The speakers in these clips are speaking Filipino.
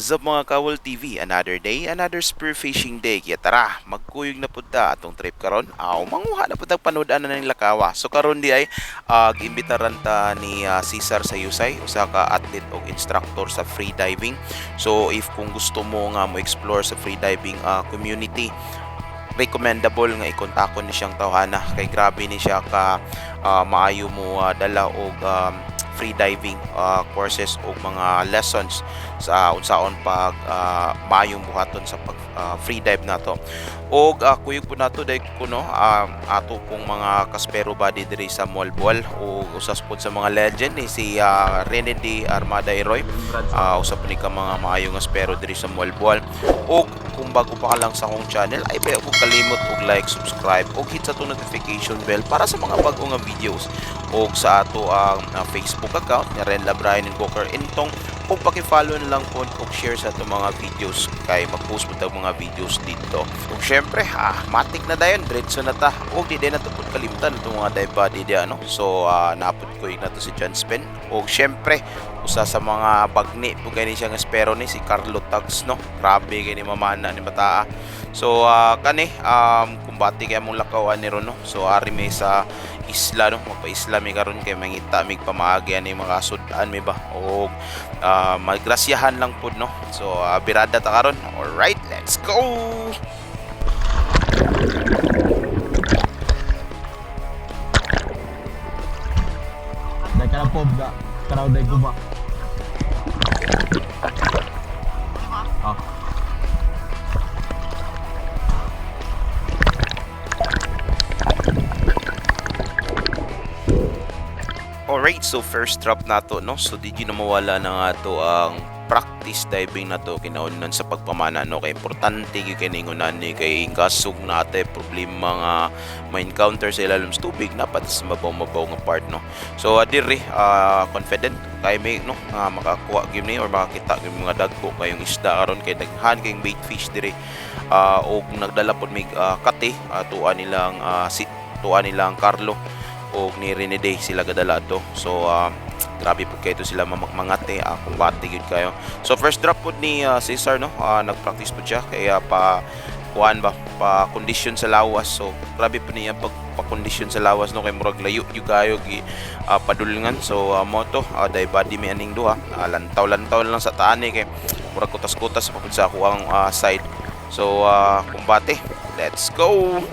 What's up mga Kawol TV? Another day, another spearfishing day. Kaya tara, magkuyog na pud ta atong trip karon. Manguha na pud tag panood-an na ning lakawa. So karon di ay giimbitaran ta ni Cesar sa Yusay, usa ka athlete o instructor sa free diving. So if kung gusto mo nga mo explore sa free diving community, recommendable nga ikontakon ni siyang tawhana kay grabe ni siya ka maayo mo dala og free diving courses o mga lessons sa unsaon pag maayong buhaton sa pag free dive nato. Og kuyog po nato dahil kuno ato pong mga kaspero body diri sa Molbol o usas po sa mga legend ni si Rene D. Armada Eroy, usap ni ka mga maayong aspero diri sa Molbol. Og kung bago pa ka lang sa akong channel ay huwag kalimot og like, subscribe og hit sa notification bell para sa mga bago nga videos og sa ato ang Facebook account nga Renla Brian and Booker Intong o paki-follow na lang po og share sa ato mga videos kay mag-post po tag mga videos dito. Ug syempre matik na dayon diretso na ta og di na to pud kalimtan itong mga dive body di ano. So napud ko na to si John Spen og syempre usa sa mga bagni po gani siya nga espero ni si Carlo Tags no. Grabe gani mamana ni bataa. So kani kumbati kay mong lakawan ni ron no. So ari may sa isla no, magpa-isla mi karon kay mangita mig pamaagi ani mga sudan mi ba og maggrasyahan lang pud no. So birada ta karon. All right, let's go. Dahil ka lang po, karaw dahil ko ba? Alright, so first drop nato no. So di na mawala na nga to ang practice diving na to kinaunan sa pagpamana no. Kay importante gyud kini ngunan ni kay kasug nate problema nga ma-encounter sa ilalim sa tubig napat sa mabaw nga part no. So diri confident kay may no makakuha gyud ni or makakita gyud mga dagko kayong isda karon kay daghan kayong bait fish diri og nagdala pod mig kate tuan nilang Carlo og ni Rene Day sila gadala to. So grabe po kayo sila mamangate kumbate gyud kayo. So first drop po ni Cesar no, nagpractice po siya kaya pa condition sa lawas. So grabe po niya pa condition sa lawas no kay murag layo gyud kayo padulngan. So moto dive body mi aning duha lantaw lang sa taani kay murag kutas-kutas pa sa kuang side. So kumbate, let's go.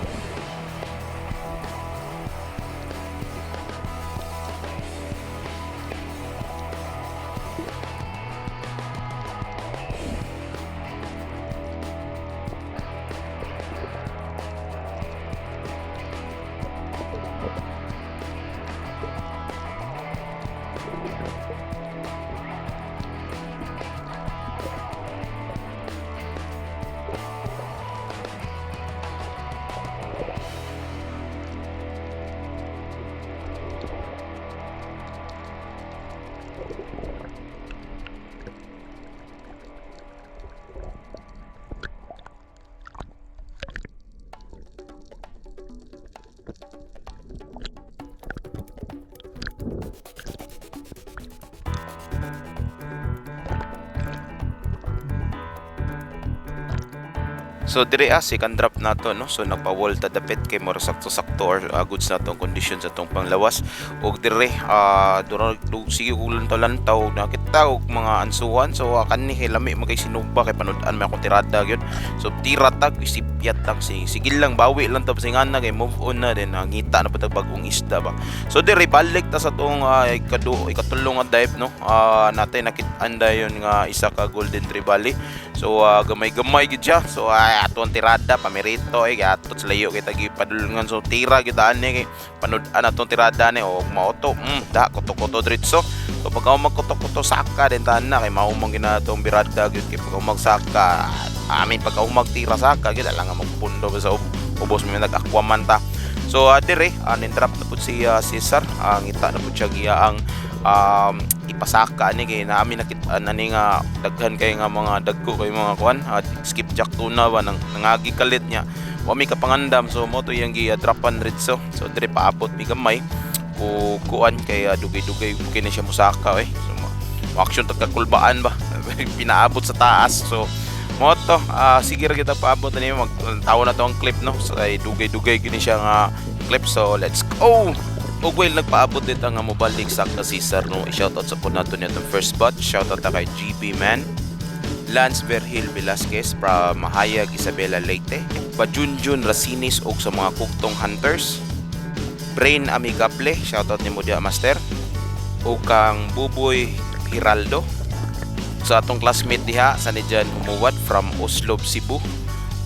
So dire second drop nato no. So nagpa-wall ta dapit kay mura sakto-sakto or goods natong condition sa tong panglawas. Og dire sige ulan lantaw nakita og mga ansuhan. So kanhi lami magay sinugba kay panud-an may akong tirada gyud. So tiratag isipyat lang sigil lang bawi lang ta singana kay move on na din ngita na pud bagong isda ba. So dire balik ta sa tong ikatulong nga dive no. Natay nakit-an dayon nga isa ka golden trevally. So gamay-gamay gid siya. So aton tirada pamerito atot sa layo kay tagi padulungan. So tira gid ani kay panud-an aton tirada ni og maoto da kuto-kuto diretso. So pagka magkuto-kuto saka din tanan kay maumang ginatong birada gid kay pagka magsaka pagka magtira saka gid lang nga magpundo sa ubos mi nag-aquaman ta. So dire nintrap na pud si Cesar ngita na pud siya giya ang ipasaka ni kay naami nakita nani nga daghan kay nga mga dagko kay mga kuan skipjack tuna ba nangagi kalit niya wa mi kapangandam. So mo to yang gi dropan ritso. So dire paabot mi gamay o kuan kay dugay-dugay kini siya musaka so action tagkakulbaan ba pinaabot sa taas. So mo to, sige ra kita paabot na niyo magtawo na to ang clip no. So ay dugay-dugay gini siya nga clip. So let's go. Ug while nagpaabot dito nga mobalik sa Caesar no, i-shoutout sa po nato niya itong first batch. Shoutout na kay GB Man, Lance Verhil Velasquez from Mahayag Isabela Leyte, Bajunjun Rasinis og sa mga Kuktong Hunters, Brain Amigable, shoutout ni Mudia Master, o kang Buboy Hiraldo sa atong classmate diha sa Nidjan Humuwat from Oslob, Cebu,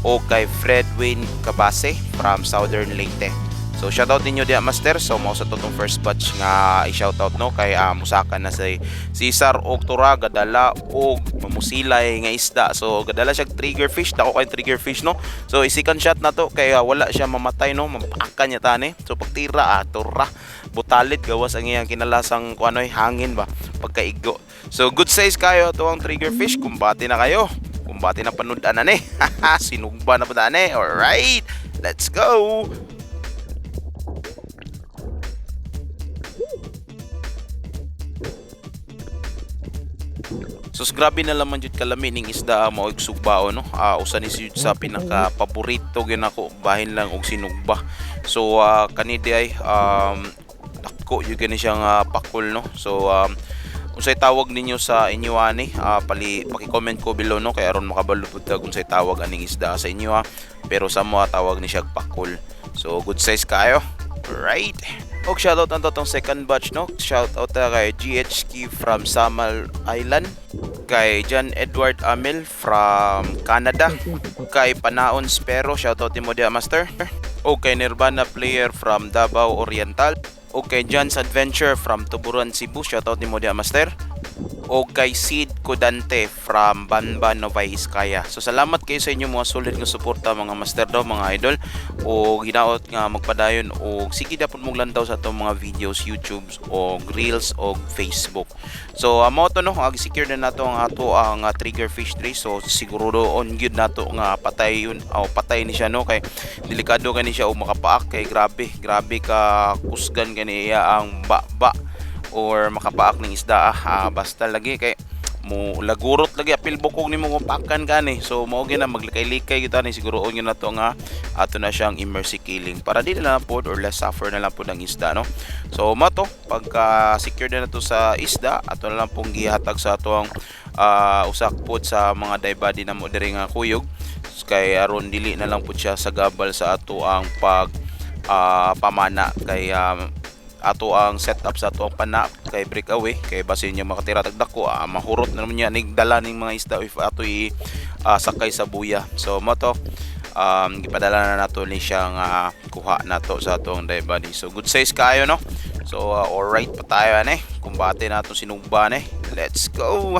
o kay Fred Wayne Cabase from Southern Leyte. So shoutout ninyo diha Master. So mao sa totong first batch nga i-shoutout no kay musakan na si Cesar og tura gadala og mamusilay nga isda. So gadala siya triggerfish, dako kay triggerfish no. So i-second shot na to kay wala siya mamatay no, mapakan niya tani. So pagtira tura butalit gawas ang iyang kinalasang kuanoy hangin ba pagkaigo. So good size kayo to ang triggerfish. Kumbati na kayo. Kumbati na panudan na ni. Sinugba na pa ni. Alright. Let's go. So grabe na laman jud kalami ning isda mao og sugbao no. Usa ni jud sa pinaka paborito gyud ako bahin lang og sinugba. So kani di ay dako jud gani siya nga pakol no. So unsay tawag ninyo sa inyo ani paki-comment ko below no kay aron makabalo pud kag unsay tawag aning isda sa inyo pero sa mo tawag ni siya pakol. So good size kayo. Right. Og shoutout ang totong second batch no. Shoutout na kay GHK from Samal Island, kay John Edward Amel from Canada, kay Panaon Spero, shoutout ni Modia Master, o kay Nirvana Player from Davao Oriental, o kay John's Adventure from Tuburan, Cebu, shoutout ni Modia Master, o kay Sid Codante from Banban, Nova Vizcaya. So salamat kayo sa inyo mga solid nga suporta mga master daw mga idol, o hinaot nga magpadayon o sige dapat mong lantaw sa itong mga videos YouTube o Reels o Facebook. So mo to no, ag-secure na nato ang ato ang trigger fish tray. So siguro on gyud nato nga patay yun o patay ni siya no kay delikado kani siya o makapaak kay grabe ka kusgan kani iya ang ba or makapaak ng isda basta lagi kay mo lagurot lagi apil bukog nimo kung pakan gani. So mao gyud na maglikay-likay kita ni siguro on na to nga ato na siyang immersive killing para di na lang pod or less suffer na lang pod ang isda no. So mo to pagka secure na to sa isda ato na lang pong gihatag sa ato ang usak pod sa mga dive body na mo diri nga kuyog kay aron dili na lang pod siya sa gabal sa ato ang pag pamana kay ato ang setup sa ato ang pana kay breakaway kay basin niya makatira tagdako mahurot na naman niya nigdala ning mga isda if ato sakay sa buya. So mo to gipadala na nato ni siyang kuha nato sa atong dive body. So good size kayo no. So alright pa tayo ani kumbate nato sinugba ni. Let's go.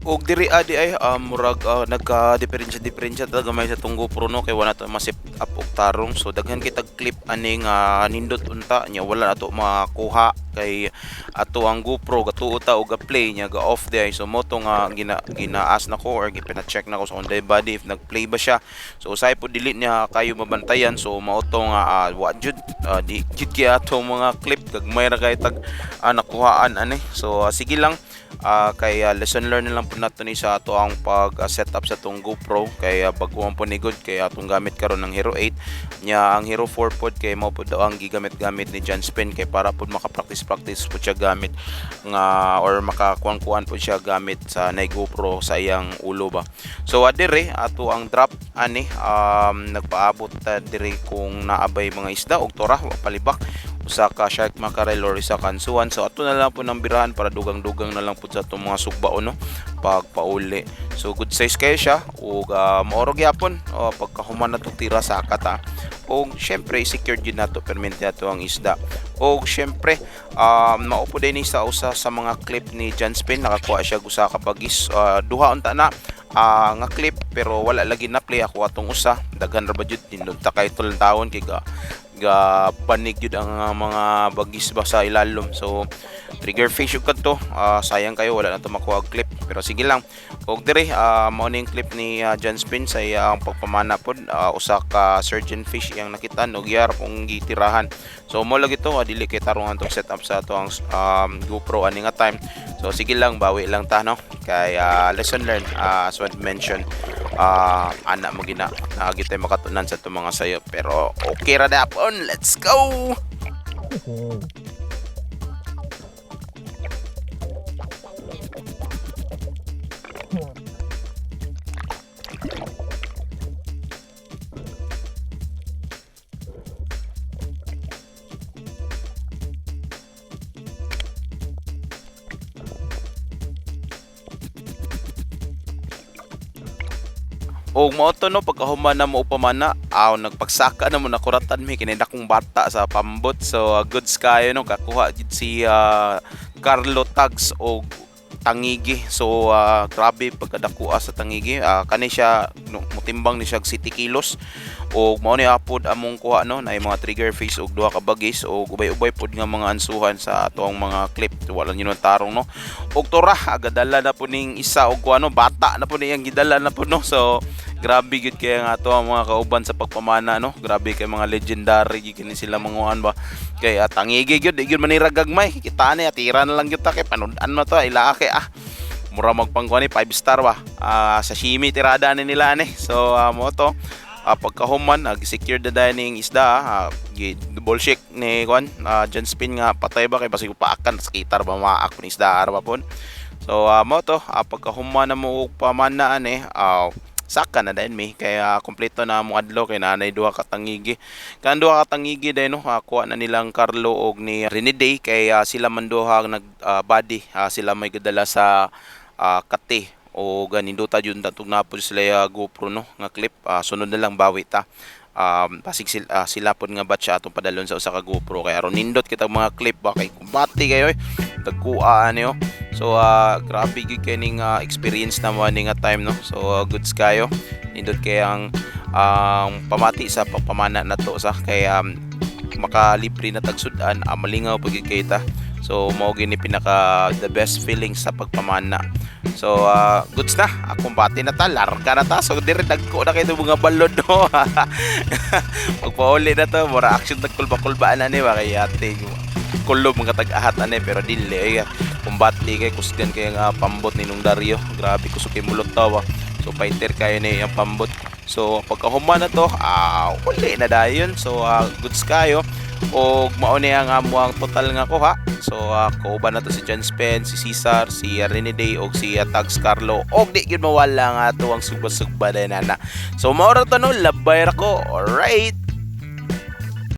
Og diri adi ay murag nagka-diferensya talaga may sa tong GoPro no kay wala to masip up og tarong. So daghan kitag clip aning nindot unta nya wala na to makuha kay ato ang GoPro gatuo ta og ga-play nya ga off day. So mo to nga ginaas na ko or gipina-check na ko sa on-dive body if nag-play ba siya. So usay po delete niya kayo mabantayan. So mao to nga wa jud di jud kay ato mga clip gagmay ra kay tag nakuhaan ani. So sige lang kay lesson learn na lang po nato ni sa ato ang pag setup sa tong GoPro kay baguhan po ni good kay atong gamit karon ng Hero 8 nya ang Hero 4 pod kay mao pod daw ang gigamit-gamit ni John Spin kay para pod maka-practice po siya gamit nga or makakuan-kuan po siya gamit sa nay GoPro sa iyang ulo ba. So adire ato ang drop ani nagpaabot ta dire kung naabay mga isda og tora palibak usa ka shark mackerel or isa kansuan. So ato na lang po ng birahan para dugang-dugang na lang po sa itong mga sugbao no pagpauli. So good size kayo siya ug maorog yapon pagkahuman na itong tira sa akata ug syempre secured yun nato permanente nato ang isda. Ug syempre maupo din ni sa usa sa mga clip ni John Spin nakakuha siya usa ka bagis duha unta na nga clip pero wala lagi na play ako atong usa daghan ra ba jud nindot ta kay tulang taon kay ga panig yun ang mga bagis ba sa ilalom. So trigger fish yung kanto sayang kayo wala na ito makuha clip pero sige lang. Og dire mao ning clip ni John Spin sa iyang pagpamana pod, usa ka surgeon fish iyang nakitan og yar kung gitirahan. So mo lagi to dili kay tarungan tong setup sa ato ang GoPro ani nga time. So sige lang, bawi lang ta no. Kay lesson learned, as what mentioned, ana mo gina nagitay makatunan sa itong mga sayo, pero okay ra dapon, let's go. O mo to no, pagkahuman na mo upamana, nagpagsaka na mo nakuratan mi kinida kong bata sa pambot. So goods kayo no, kakuha jud si Carlo Tags og tangigi. So grabe pagkadakuha sa tangigi. Kani siya no, mutimbang ni siya 70 kilos. Og mao ni apod among kuha no, na mga trigger fish og duha ka bagis og ubay-ubay pod nga mga ansuhan sa atong mga clip. Wala niyo tarong no. Og tora agadala na po ning isa og kuano bata na po niyang gidala na po no. So grabe gid kay nga ato ang mga kauban sa pagpamana no. Grabe kay mga legendary gid kini sila manguan ba. Kay tangigi gyud gyud maniragagmay. Kita ni atira na lang gyud ta kay panud-an mo to ila kay mura magpangkuan ni 5 star ba. Sashimi tirada ni nila ni. So mo to pagkahuman secure the dining isda double shake ni kuan John Spin nga patay ba kay basig paakan sa kitar ba maak ni isda arba pon. So mo to pagkahuman na mo pamanaan saka na din mi kaya kompleto na mo adlaw kay nanay duha ka tangigi. Kan duha ka tangigi din no, kuha na nilang Carlo og ni Rene Day kay sila man duha nag body sila may gadala sa kate o ganinduta jud tatog na po sila GoPro no nga clip. Sunod na lang bawi ta. Pasig sila pod nga batch atong padalon sa usa ka GoPro kay aron nindot kita mga clip ba kay kumbati kayo tagkuan niyo. So grabe gyud kay ning experience na mo ning time no. So goods kayo nindot kay ang pamati sa pagpamana nato sa kay makalibre na tagsudan malingaw pud gyud kay ta. So mao gini pinaka the best feeling sa pagpamana. So goods na akong bati na ta, larga na ta. So dire dagko na kay mga balod no. Magpauli na to, mura action tagkulba-kulbaan na ni wa kay ate kulob mga tag-ahat ani pero dili kumbati kay kusgan kay nga pambot ni nung Dario. Grabe kusog kay mulot tawa. So fighter kayo ni ang pambot. So pagkahuman na to uli na dayon. So goods kayo og mao ni ang amuang total nga kuha. So kauban na to si John Spin, si Cesar, si Rene Day og si Tags Carlo og di gyud mawala nga to ang sugba-sugba din ana. So mao ra to no, labay ra ko. Alright.